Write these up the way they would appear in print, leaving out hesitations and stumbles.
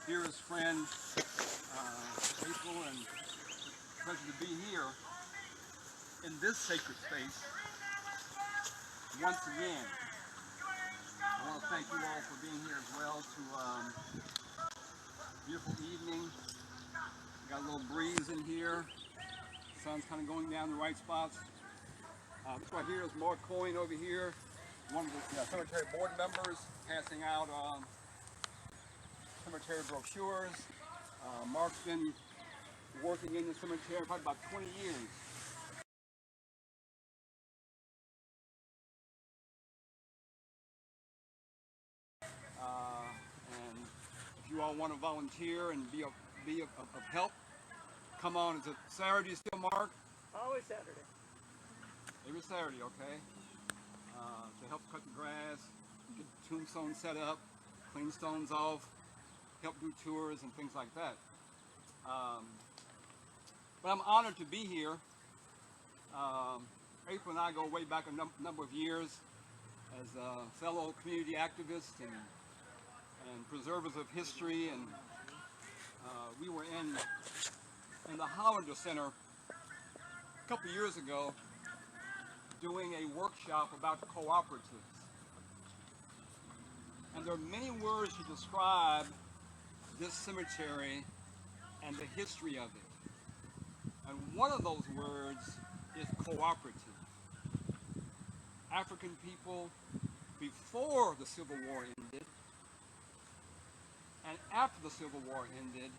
dearest friend, April, and pleasure to be here in this sacred space once again. I want to thank you all for being here as well to beautiful evening. Got a little breeze in here. Sun's kind of going down the right spots. This right here is Mark Coyne over here, one of the cemetery board members, passing out cemetery brochures. Mark's been working in the cemetery probably about 20 years. And if you all want to volunteer and be of help, come on. Is it Saturday still, Mark? Always Saturday. Every Saturday, okay. To help cut the grass, get the tombstone set up, clean stones off, help do tours and things like that. But I'm honored to be here. April and I go way back a number of years as fellow community activists and preservers of history, and we were in the Hollander Center a couple years ago doing a workshop about cooperatives. And there are many words to describe this cemetery and the history of it. And one of those words is cooperative. African people, before the Civil War ended, and after the Civil War ended,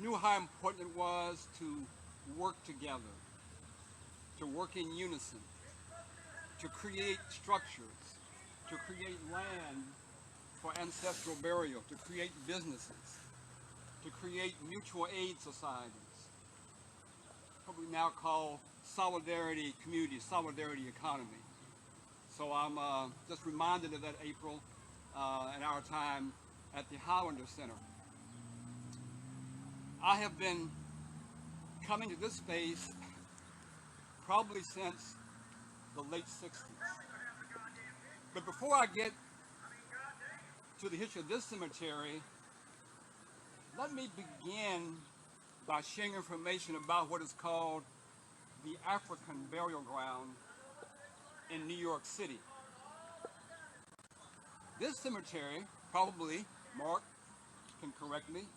knew how important it was to work together, to work in unison, to create structures, to create land for ancestral burial, to create businesses, to create mutual aid societies, what we now call solidarity community, solidarity economy. So I'm just reminded of that, April, at our time at the Hollander Center. I have been coming to this space probably since the late 60s. But before I get to the history of this cemetery, let me begin by sharing information about what is called the African Burial Ground in New York City. This cemetery, probably, Mark can correct me,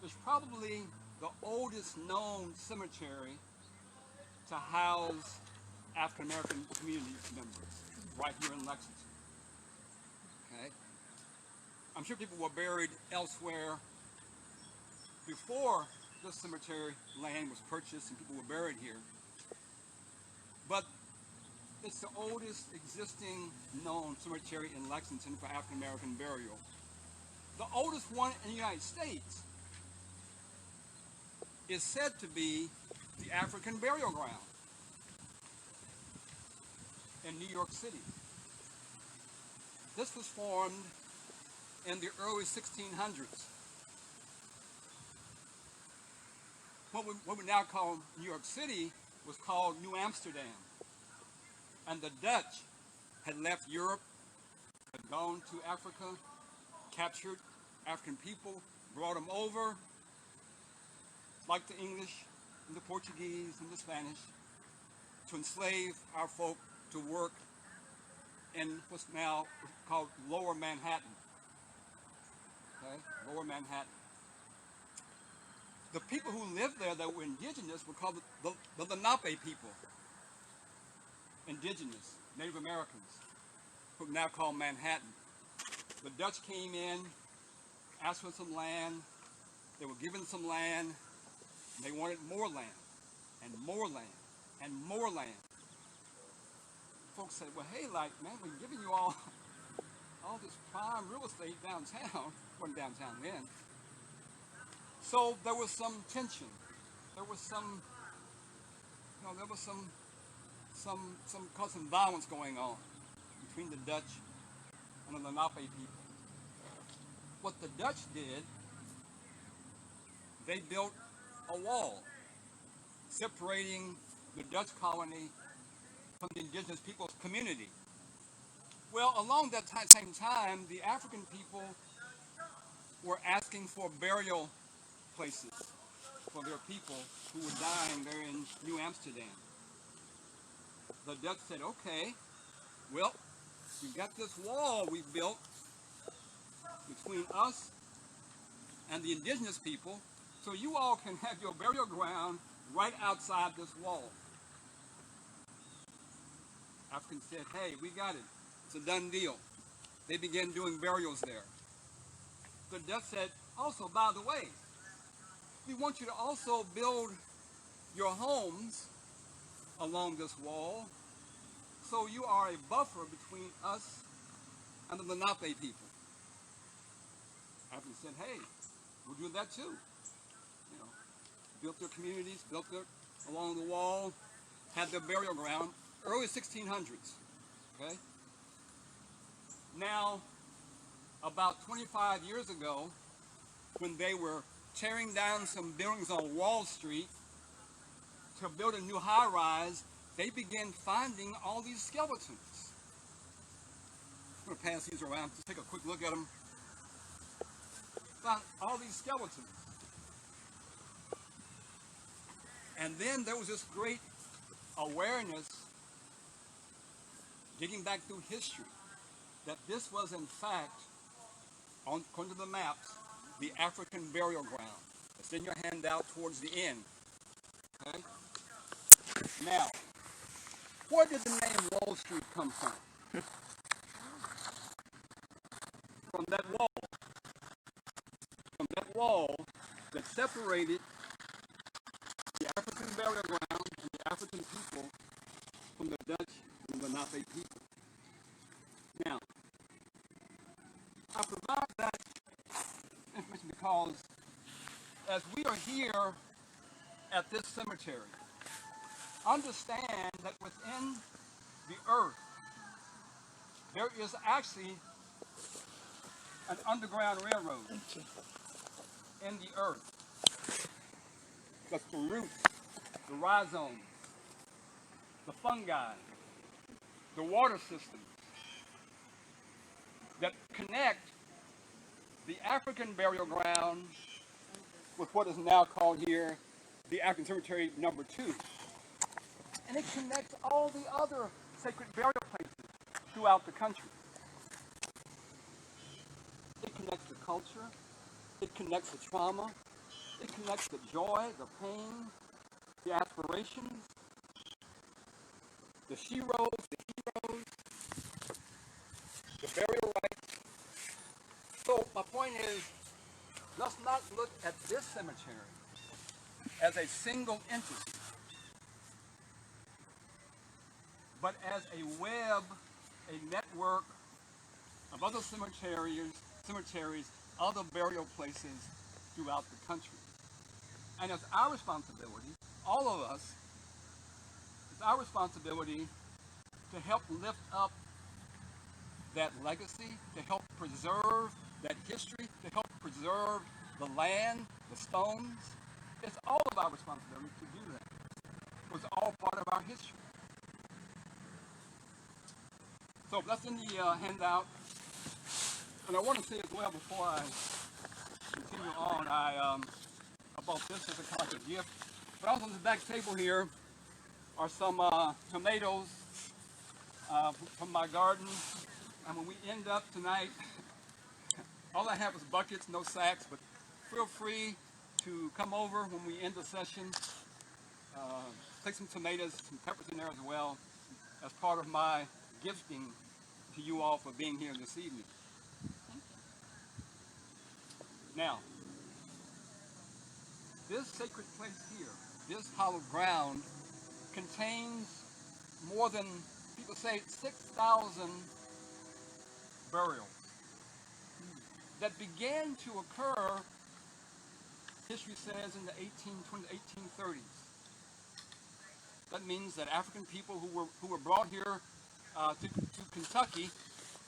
is probably the oldest known cemetery to house African American community members right here in Lexington. Okay? I'm sure people were buried elsewhere before this cemetery land was purchased and people were buried here. But it's the oldest existing known cemetery in Lexington for African American burial. The oldest one in the United States is said to be the African Burial Ground in New York City. This was formed in the early 1600s. What we now call New York City was called New Amsterdam. And the Dutch had left Europe, had gone to Africa, captured African people, brought them over, like the English and the Portuguese and the Spanish, to enslave our folk to work in what's now called Lower Manhattan. Okay? Lower Manhattan. The people who lived there that were indigenous were called the Lenape people. Indigenous, Native Americans, who are now called Manhattan. The Dutch came in, asked for some land, they were given some land, and they wanted more land, and more land, and more land. Folks said, well, hey, like, man, we're giving you all this prime real estate downtown. Wasn't downtown then. So there was some tension. There was some violence going on between the Dutch and the Lenape people. What the Dutch did, they built a wall separating the Dutch colony from the indigenous people's community. Well, along that same time, the African people were asking for burial places for their people who were dying there in New Amsterdam. The Dutch said, okay, well, we've got this wall we built between us and the indigenous people, so you all can have your burial ground right outside this wall. Africans said, hey, we got it. It's a done deal. They began doing burials there. The Dutch said, also, by the way, we want you to also build your homes along this wall, so you are a buffer between us and the Lenape people. Africans said, hey, we'll do that too. You know, built their communities, built their along the wall, had their burial ground, early 1600s. Okay. Now, about 25 years ago, when they were tearing down some buildings on Wall Street to build a new high-rise, they began finding all these skeletons. I'm going to pass these around, just take a quick look at them. Found all these skeletons. And then there was this great awareness, digging back through history, that this was in fact, according to the maps, the African burial ground. It's in your handout towards the end. Okay? Now, where did the name Wall Street come from? From that wall. From that wall that separated the African burial ground and the African people from the Dutch and the Lenape people. Now, I provide that information because as we are here at this cemetery, understand that within the earth there is actually an underground railroad in the earth. That's the roots, the rhizomes, the fungi, the water systems that connect the African burial ground with what is now called here the African Cemetery No.2. And it connects all the other sacred burial places throughout the country. It connects the culture, it connects the trauma, it connects the joy, the pain, the aspirations, the sheroes, the heroes, the burial rites. So my point is, let's not look at this cemetery as a single entity, but as a web, a network of other cemeteries, other burial places throughout the country. And it's our responsibility, all of us, it's our responsibility to help lift up that legacy, to help preserve that history, to help preserve the land, the stones. It's all of our responsibility to do that. It's all part of our history. So that's in the handout. And I want to say as well before I continue on, I bought this as a kind of gift. But also on the back table here are some tomatoes from my garden. And when we end up tonight, all I have is buckets, no sacks, but feel free to come over when we end the session. Take some tomatoes, some peppers in there as well, as part of my gifting to you all for being here this evening. Now, this sacred place here, this hallowed ground, contains more than, people say, 6,000 burials that began to occur, history says, in the 1820s, 1830s. That means that African people who were brought here to Kentucky,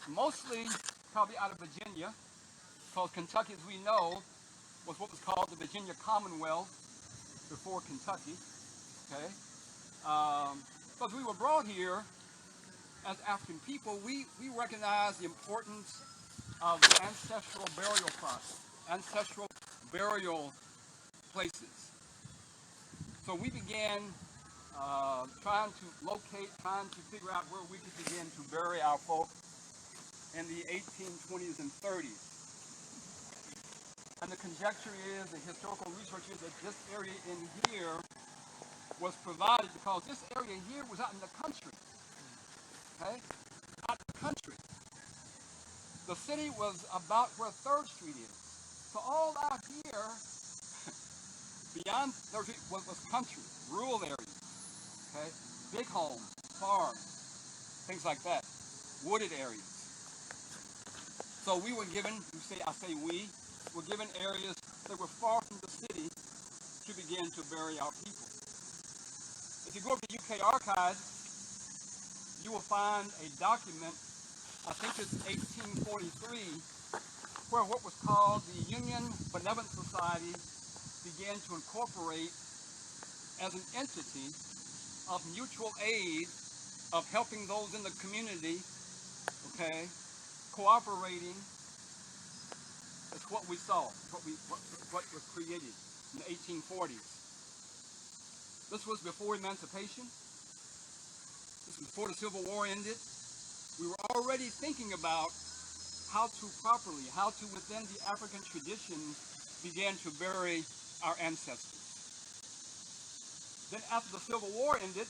mostly probably out of Virginia, because Kentucky, as we know, was what was called the Virginia Commonwealth before Kentucky. Okay, because we were brought here as African people, we recognize the importance of the ancestral burial process. ancestral burial places. So we began trying to figure out where we could begin to bury our folk in the 1820s and 30s. And the conjecture is, the historical research is, that this area in here was provided because this area here was out in the country. Okay? Out in the country. The city was about where 3rd Street is. So all out here, beyond 3rd Street was country, rural areas. Okay? Big homes, farms, things like that. Wooded areas. So we were given, were given areas that were far from the city to begin to bury our people. If you go to the UK archives, you will find a document, I think it's 1843, where what was called the Union Benevolent Society began to incorporate as an entity of mutual aid, of helping those in the community, okay, cooperating. That's what we saw, what was created in the 1840s. This was before emancipation. This was before the Civil War ended. We were already thinking about how to within the African traditions, begin to bury our ancestors. Then after the Civil War ended,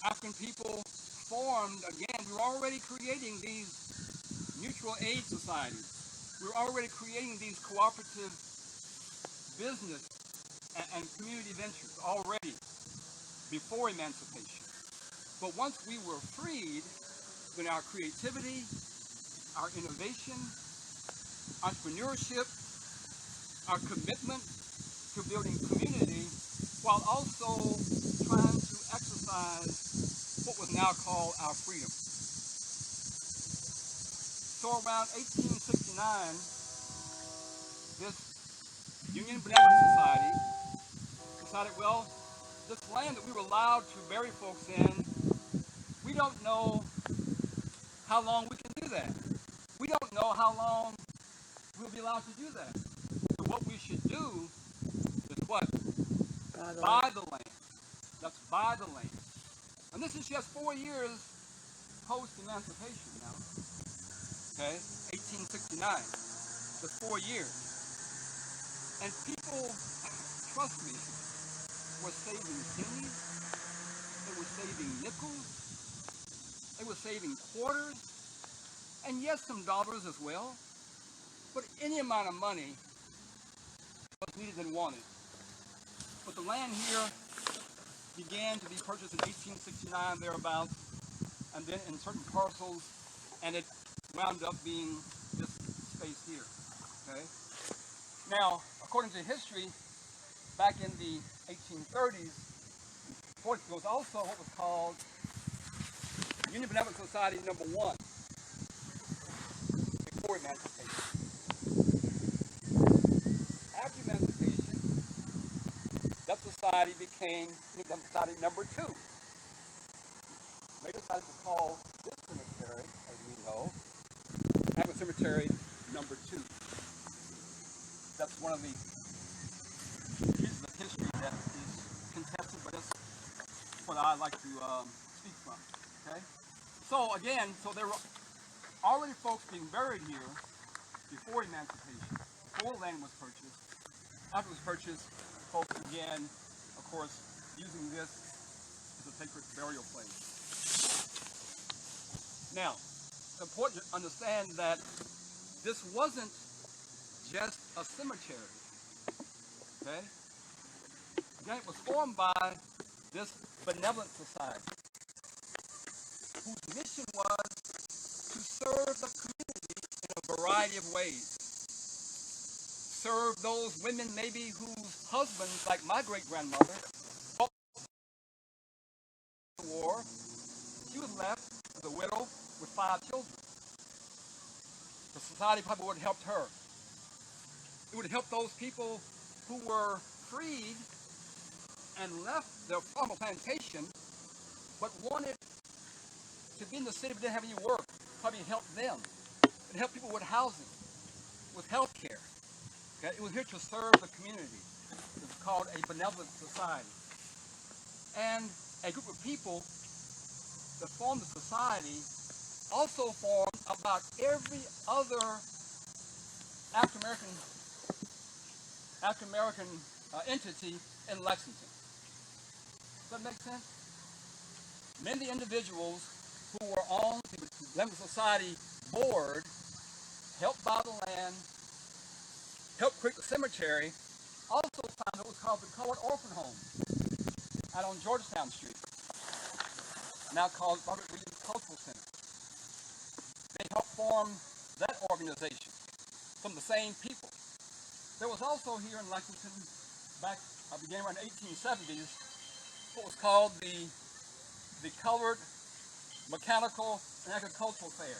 African people formed again. We were already creating these mutual aid societies. We were already creating these cooperative business and community ventures already before emancipation. But once we were freed, then our creativity, our innovation, entrepreneurship, our commitment to building community, while also trying to exercise what was now called our freedom. So around 1869, this Union Benevolent Society decided, well, this land that we were allowed to bury folks in, we don't know how long we can do that. We don't know how long we'll be allowed to do that. So what we should do is what? Buy the land. Let's buy the land. And this is just 4 years post-emancipation now. Okay? 1869. Just 4 years. And people, trust me, were saving pennies. They were saving nickels. They were saving quarters. And yes, some dollars as well. But any amount of money was needed and wanted. But the land here began to be purchased in 1869 thereabouts, and then in certain parcels, and it wound up being this space here. Okay. Now, according to history, back in the 1830s, there was also what was called Union Benevolent Society No.1 before emancipation. After emancipation, that society became Union Benevolent Society No.2. They decided to call this cemetery, as we know, African Cemetery No.2. That's one of the pieces of history that is contested, but that's what I like to speak from. Okay. So again, there were already folks being buried here before emancipation, before land was purchased. After it was purchased, folks began, of course, using this as a sacred burial place. Now, it's important to understand that this wasn't just a cemetery. Okay? Again, it was formed by this benevolent society, whose mission was to serve the community in a variety of ways. Serve those women maybe whose husbands, like my great-grandmother, fought the war. She was left as a widow with 5 children. The society probably would have helped her. It would have helped those people who were freed and left their former plantation, but wanted to be in the city but didn't have any work. Probably helped them. It helped people with housing, with health care. Okay? It was here to serve the community. It was called a benevolent society. And a group of people that formed the society also formed about every other African American entity in Lexington. Does that make sense? Many individuals who were on the Benevolent Society board helped buy the land, helped create the cemetery, also founded what was called the Colored Orphan Home out on Georgetown Street, now called Robert Williams Cultural Center. They helped form that organization from the same people. There was also here in Lexington, back beginning around the 1870s, what was called the Colored Mechanical and Agricultural Fair,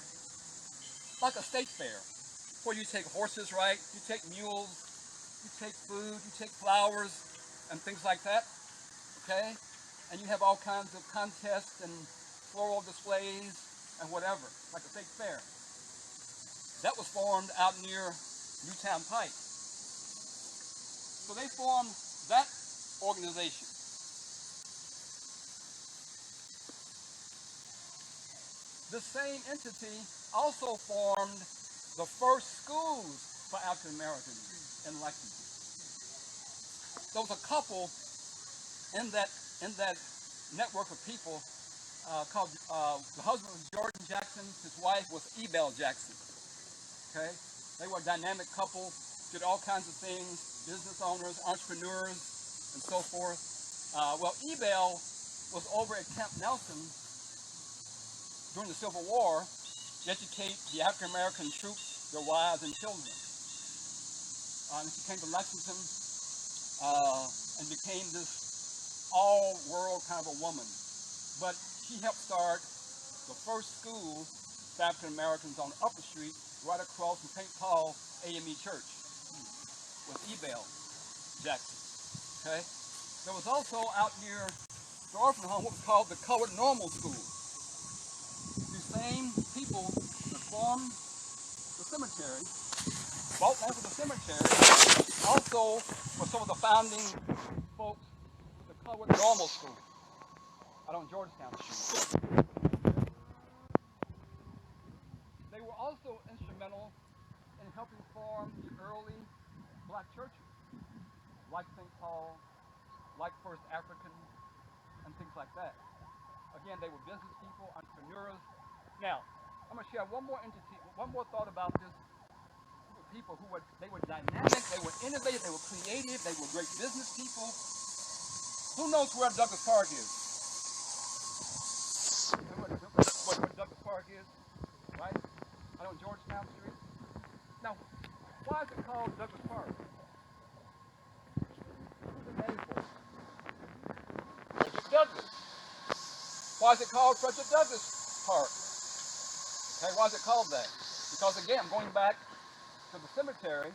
like a state fair, where you take horses, right? You take mules, you take food, you take flowers, and things like that, okay? And you have all kinds of contests and floral displays and whatever, like a state fair. That was formed out near Newtown Pike. So they formed that organization. This same entity also formed the first schools for African Americans in Lexington. There was a couple in that network of people called the husband was Jordan Jackson, his wife was Ebell Jackson. Okay, they were a dynamic couple, did all kinds of things, business owners, entrepreneurs, and so forth. Well, Ebell was over at Camp Nelson during the Civil War to educate the African American troops, their wives and children. And she came to Lexington and became this all-world kind of a woman. But she helped start the first school for African Americans on Upper Street, right across from St. Paul AME Church, with Ebell Jackson. Okay. There was also out near the orphan home what was called the Colored Normal School. These same people that formed the cemetery, bought land for the cemetery, also were some of the founding folks with the Colored Normal School out on Georgetown Street. They were also instrumental in helping form the early black churches, like St. Paul, like First African, and things like that. Again, they were business people, entrepreneurs. Now, I'm going to share one more thought about this group of people who were dynamic, they were innovative, they were creative, they were great business people. Who knows where Douglas Park is? Where Douglas Park is, right? Out on Georgetown Street. Now, why is it called Douglas Park? Who's the name for it? Frederick Douglass. Why is it called Frederick Douglass Park? Okay, why is it called that? Because again, I'm going back to the cemetery,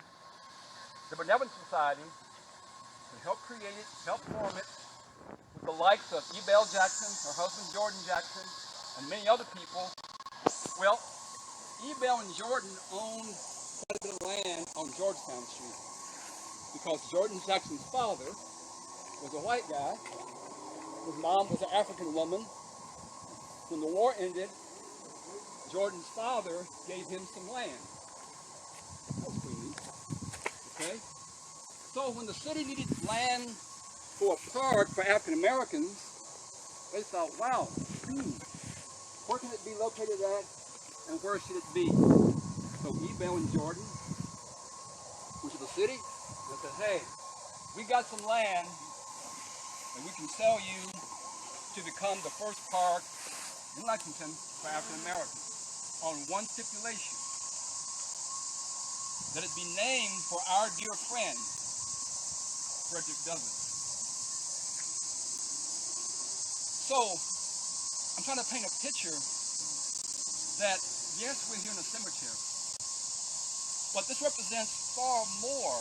the Benevolent Society, to help create it, help form it, with the likes of Ebell Jackson, her husband Jordan Jackson, and many other people. Well, Ebell and Jordan owned quite a bit of land on Georgetown Street because Jordan Jackson's father was a white guy. His mom was an African woman. When the war ended, Jordan's father gave him some land. That was pretty neat. Okay? So when the city needed land for a park for African Americans, they thought, wow, where can it be located at and where should it be? So Ebell and Jordan went to the city and said, hey, we got some land and we can sell you to become the first park in Lexington for African Americans on one stipulation, that it be named for our dear friend, Frederick Douglass. So, I'm trying to paint a picture that, yes, we're here in a cemetery, but this represents far more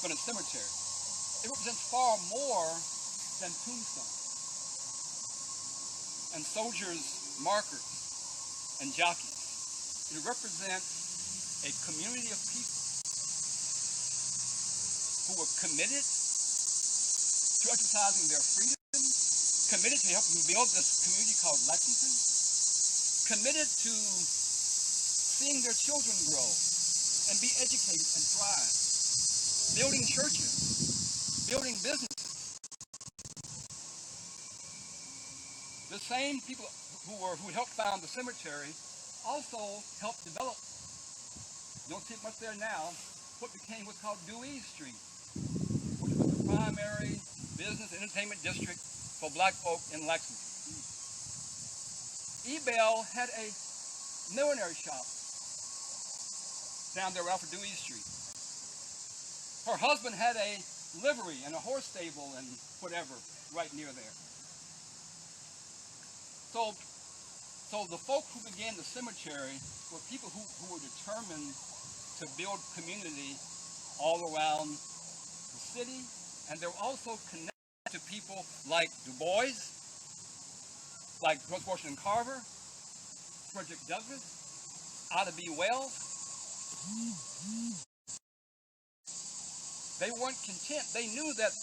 than a cemetery. It represents far more than tombstones and soldiers' markers and jockeys. It It represents a community of people who were committed to exercising their freedom, committed to helping build this community called Lexington, committed to seeing their children grow and be educated and thrive, building churches, building businesses. The same people who helped found the cemetery also helped develop, you don't see it much there now, what became what's called Dewey Street, which was the primary business and entertainment district for black folk in Lexington. Ebell had a millinery shop down there off of Dewey Street. Her husband had a livery and a horse stable and whatever right near there. So the folk who began the cemetery were people who were determined to build community all around the city, and they were also connected to people like Du Bois, like George Washington Carver, Frederick Douglass, Ida B. Wells. They weren't content. They knew that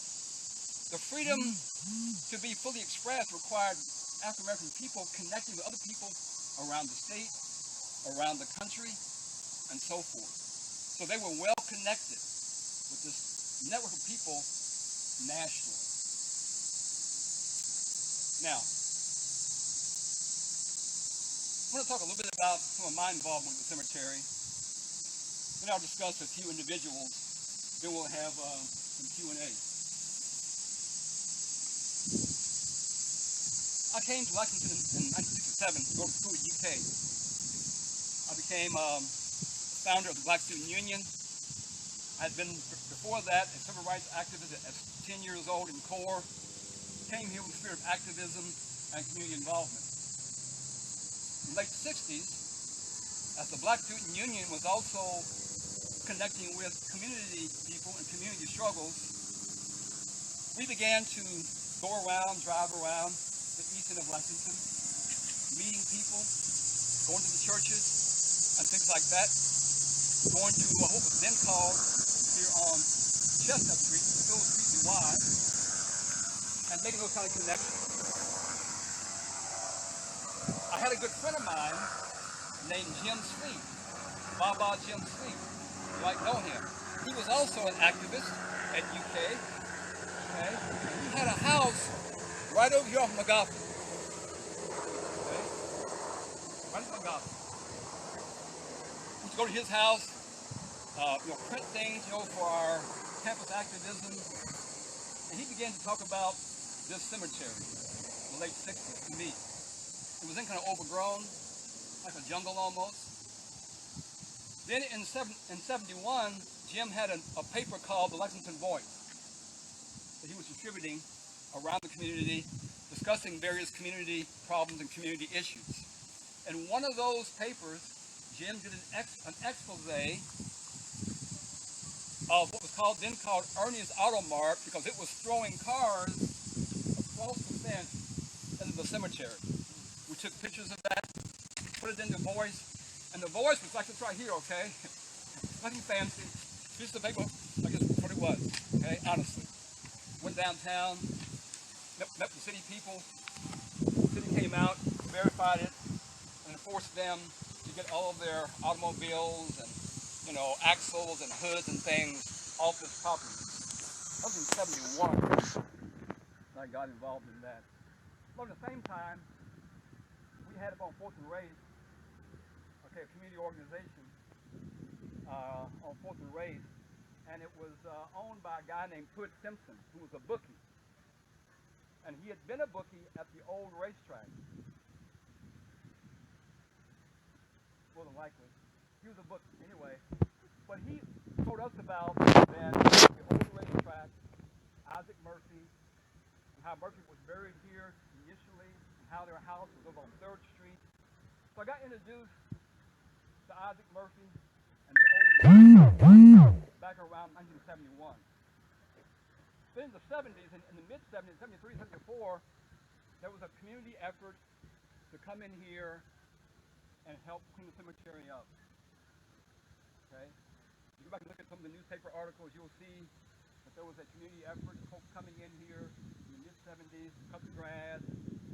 the freedom to be fully expressed required African American people connecting with other people around the state, around the country, and so forth. So they were well connected with this network of people nationally. Now, I want to talk a little bit about some of my involvement with the cemetery. Then I'll discuss a few individuals. Then we'll have some Q&A. I came to Lexington in 1967 to go to school at UK. I became founder of the Black Student Union. I had been, before that, a civil rights activist at 10 years old in CORE. Came here with the spirit of activism and community involvement. In the late 60s, as the Black Student Union was also connecting with community people and community struggles, we began to go around, drive around the east end of Lexington, meeting people, going to the churches and things like that, going to what was then called here on Chestnut Street, still street wide, and making those kind of connections. I had a good friend of mine named Jim Sleep, Baba Jim Sleep. You might know him. He was also an activist at UK. Okay? He had a house right over here off McGoffin. Okay? Right off McGoffin. We used to go to his house, print things, for our campus activism. And he began to talk about this cemetery in the late 60s to me. It was then kind of overgrown, like a jungle almost. Then in 71, Jim had a paper called the Lexington Voice that he was distributing around the community, discussing various community problems and community issues. In one of those papers, Jim did an expose of what was then called Ernie's Auto Mart, because it was throwing cars across the fence into the cemetery. We took pictures of that, put it in the Voice, and the Voice was like this right here, okay? Nothing fancy, piece of paper, I guess what it was, okay, honestly. Went downtown, met the city people. The city came out, verified it, and forced them to get all of their automobiles and, axles and hoods and things off this property. That was in 71. I got involved in that. But at the same time, we had up on 4th and Race, a community organization on 4th and Race, and it was owned by a guy named Hood Simpson, who was a bookie. And he had been a bookie at the old racetrack. More than likely. He was a bookie, anyway. But he told us about then the old racetrack, Isaac Murphy, and how Murphy was buried here initially, and how their house was over on 3rd Street. So I got introduced to Isaac Murphy and the old racetrack back around 1971. Then in the 70s, in the mid-70s, 73, 74, there was a community effort to come in here and helped clean the cemetery up. Okay? You go back and look at some of the newspaper articles, you'll see that there was a community effort, folks coming in here in the mid-70s to cut the grass,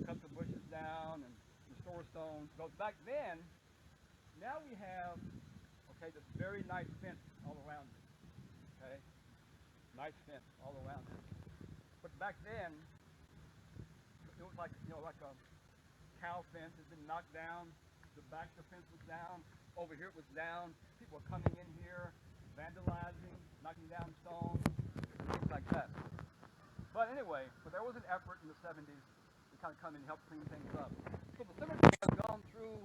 cut the bushes down, and restore stones. Because back then, now we have, okay, this very nice fence all around it. Okay? Nice fence all around it. But back then, it was like, like a cow fence has been knocked down. The back of the fence was down. Over here it was down. People were coming in here, vandalizing, knocking down stones, things like that. But anyway, there was an effort in the 70s to kind of come in and help clean things up. So the cemetery has gone through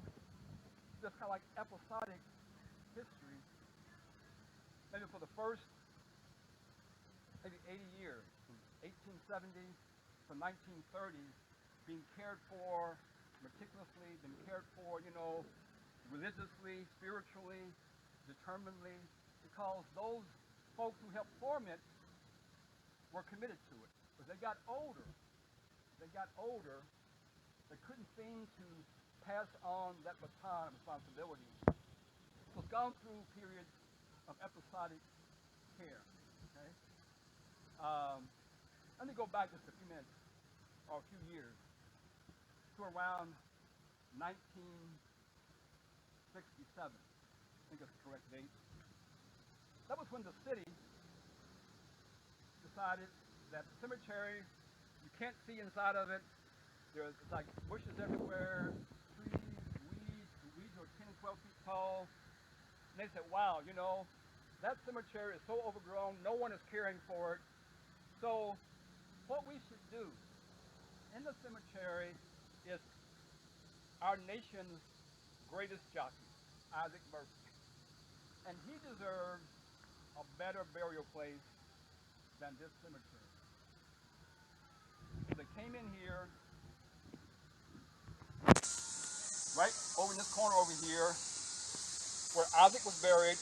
this kind of like episodic history, maybe for the first maybe 80 years, from 1870s to 1930s, being cared for meticulously, been cared for, religiously, spiritually, determinedly, because those folks who helped form it were committed to it. As they got older, they couldn't seem to pass on that baton of responsibility. So it's gone through periods of episodic care. Okay? Let me go back just a few minutes or a few years to around 1967. I think that's the correct date. That was when the city decided that the cemetery, you can't see inside of it. There's like bushes everywhere, trees, weeds. The weeds are 10 and 12 feet tall. And they said, wow, that cemetery is so overgrown, no one is caring for it. So what we should do in the cemetery is our nation's greatest jockey, Isaac Murphy. And he deserves a better burial place than this cemetery. So they came in here, right over in this corner over here, where Isaac was buried.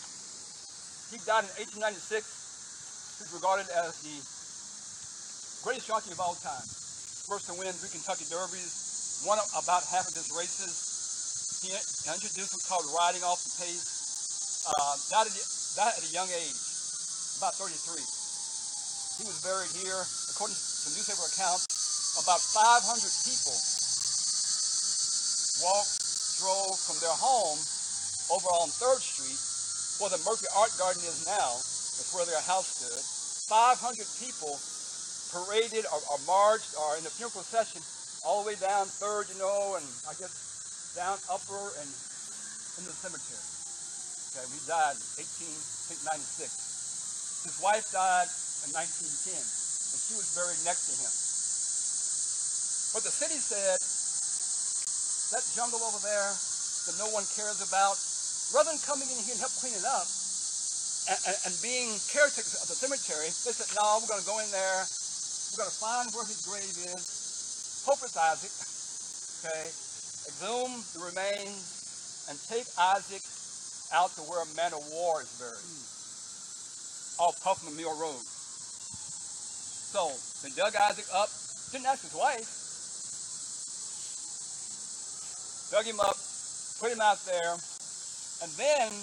He died in 1896. He's regarded as the greatest jockey of all time. First to win 3 Kentucky Derbies, won about half of his races. He introduced what's called riding off the pace. Died at a young age, about 33. He was buried here, according to newspaper accounts. About 500 people drove from their home over on 3rd Street, where the Murphy Art Garden is now. That's where their house stood. 500 people paraded or marched or in the funeral procession all the way down 3rd, and I guess down Upper and in the cemetery. Okay, he died in 1896. His wife died in 1910, and she was buried next to him. But the city said, that jungle over there that no one cares about, rather than coming in here and help clean it up and being caretakers of the cemetery, they said, no, we're going to go in there, we're going to find where his grave is, hope it's Isaac, okay, exhume the remains, and take Isaac out to where a man of war is buried, off Puffman Mill Road. So they dug Isaac up, didn't ask his wife, dug him up, put him out there, and then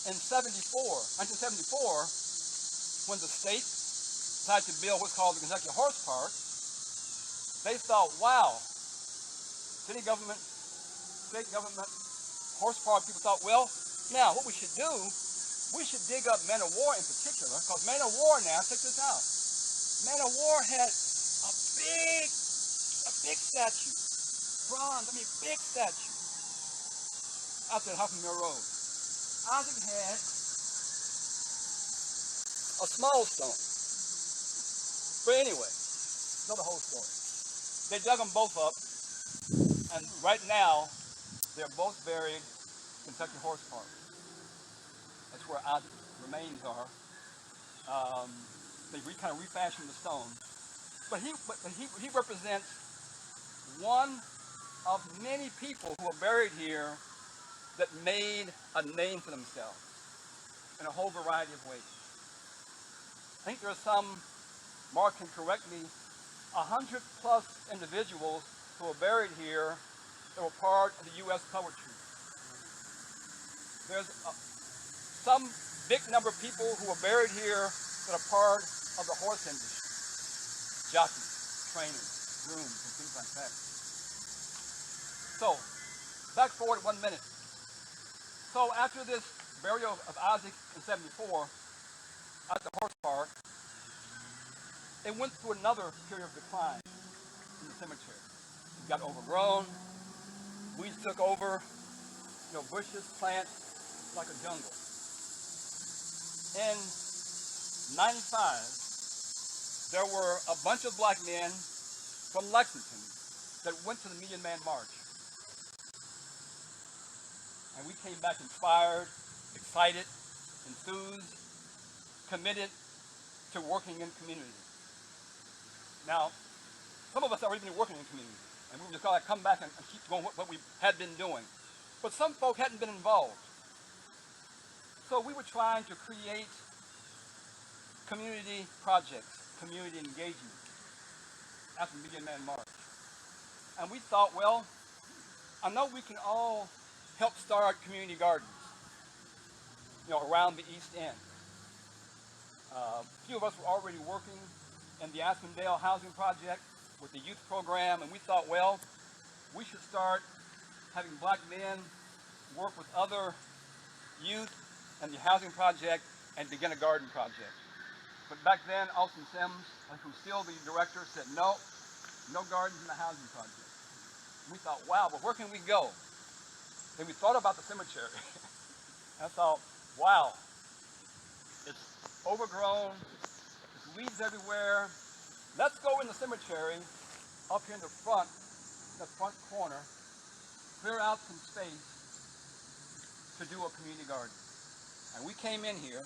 in 1974, when the state decided to build what's called the Kentucky Horse Park, they thought, wow, state government, horse park people thought, well, now what we should do, we should dig up Men of War in particular, because Men of War now, check this out, Men of War had a big statue, bronze, big statue, out there at Huffman Mill Road. Isaac had a small stone. But anyway, not the whole story. They dug them both up, and right now, they're both buried in Kentucky Horse Park. That's where Isaac's remains are. They kind of refashioned the stone. But he represents one of many people who are buried here that made a name for themselves in a whole variety of ways. I think there are some, Mark can correct me, 100+ individuals who are buried here that were part of the U.S. poetry. There's some big number of people who are buried here that are part of the horse industry. Jockeys, trainers, grooms, and things like that. So, back forward 1 minute. So after this burial of Isaac in 74 at the horse park, it went through another period of decline in the cemetery. It got overgrown, weeds took over, bushes, plants, like a jungle. In 95, there were a bunch of black men from Lexington that went to the Million Man March. And we came back inspired, excited, enthused, committed to working in community. Now, some of us already been working in community, and we were just going to come back and keep going what we had been doing. But some folk hadn't been involved. So we were trying to create community projects, community engagement after the Million Man March. And we thought, well, I know we can all help start community gardens, around the East End. A few of us were already working in the Aspendale Housing Project with the youth program, and we thought, well, we should start having black men work with other youth in the housing project and begin a garden project. But back then, Austin Sims, who's still the director, said, no gardens in the housing project. We thought, wow, but where can we go? Then we thought about the cemetery. I thought, wow, it's overgrown, there's weeds everywhere. Let's go in the cemetery, up here in the front corner, clear out some space to do a community garden. And we came in here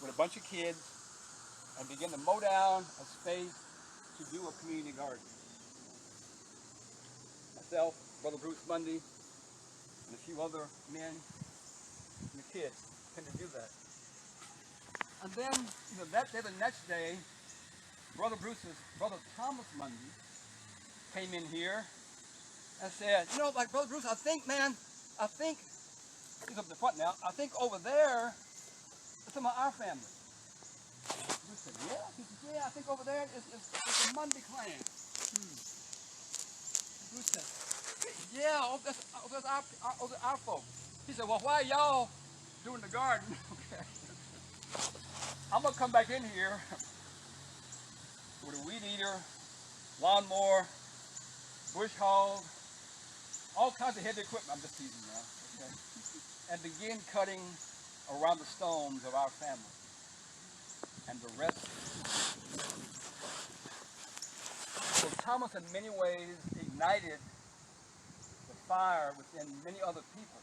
with a bunch of kids and began to mow down a space to do a community garden. Myself, Brother Bruce Mundy, and a few other men and the kids came to do that. And then, that day, the next day, Brother Thomas Mundy came in here and said, Brother Bruce, I think, he's up the front now, I think over there is some of our family. Bruce said, yeah? He said, yeah, I think over there is the Mundy clan. Bruce said, yeah, that's our folks. He said, well, why are y'all doing the garden? Okay. I'm going to come back in here with a weed eater, lawnmower, bush hog, all kinds of heavy equipment. I'm just teasing now. Okay? And begin cutting around the stones of our family. And the rest. So Thomas, in many ways, ignited the fire within many other people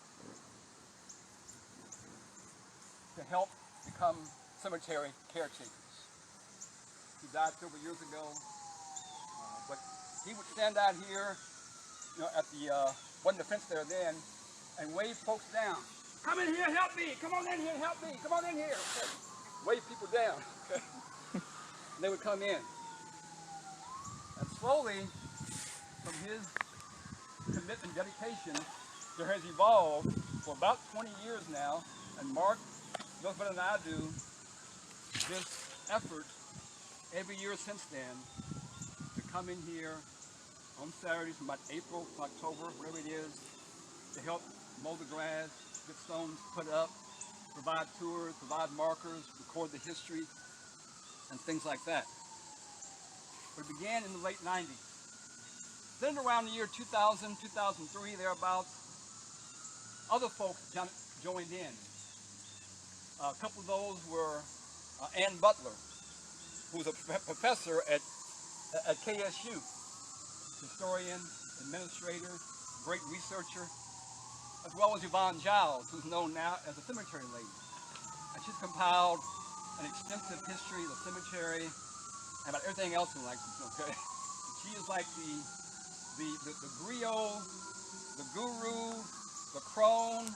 to help become cemetery caretakers. He died several years ago, but he would stand out here, at the wasn't the fence there then, and wave folks down. Come in here, help me! Come on in here, help me! Come on in here! Okay? Wave people down. Okay? And they would come in. And slowly, from his commitment, dedication, there has evolved for about 20 years now, and Mark knows better than I do, this effort every year since then to come in here on Saturdays from about April to October, whatever it is, to help mow the grass, get stones put up, provide tours, provide markers, record the history, and things like that. But it began in the late 90s. Then around the year 2000, 2003, thereabouts, other folks joined in. A couple of those were Ann Butler, who was a professor at KSU, historian, administrator, great researcher, as well as Yvonne Giles, who's known now as a cemetery lady. And she's compiled an extensive history of the cemetery and about everything else in Lexington, okay? She is like the griot, the guru, the crone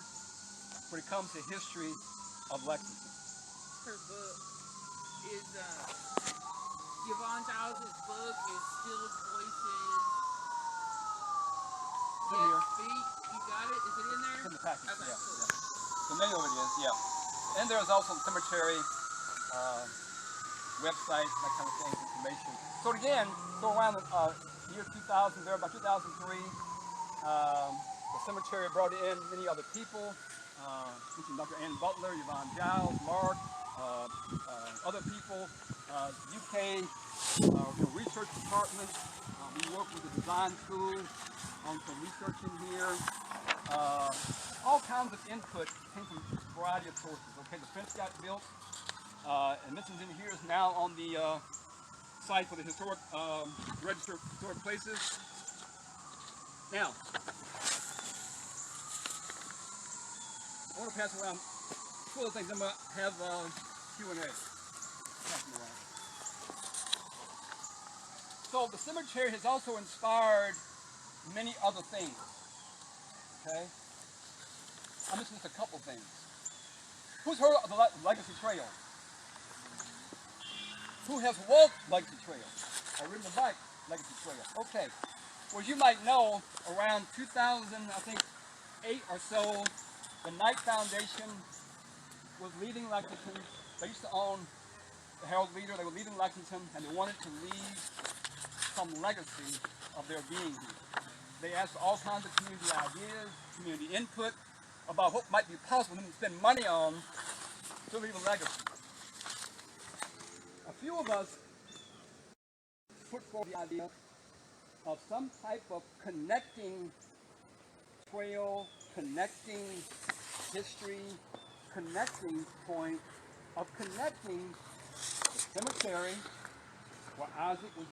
when it comes to history of Lexington. Her book is, Yvonne Giles' book is Still Voices, in here. You got it? Is it in there? It's in the package, Okay, yeah, cool. yeah. So many of it is, yeah. And there's also the cemetery website, that kind of thing, information. So again, so around the year 2000, there about 2003, the cemetery brought in many other people, Dr. Ann Butler, Yvonne Giles, Mark, other people, UK research department. We work with the design school on some research in here. All kinds of input came from a variety of sources. Okay, the fence got built, and this is in here is now on the site for the historic register of historic places. Now, I want to pass around two other things. I'm going to have Q&A. Pass them around. So the cemetery has also inspired many other things. Okay, I'm just list a couple things. Who's heard of the Legacy Trail? Who has walked Legacy Trail or ridden the bike Legacy Trail? Okay. Well, you might know, around 2000, I think, 8 or so, the Knight Foundation was leading Lexington. They used to own the Herald Leader. They were leading Lexington, and they wanted to leave some legacy of their being here. They asked for all kinds of community ideas, community input about what might be possible for them to spend money on to leave a legacy. A few of us put forward the idea of some type of connecting trail, connecting history, connecting point of connecting the cemetery where Isaac was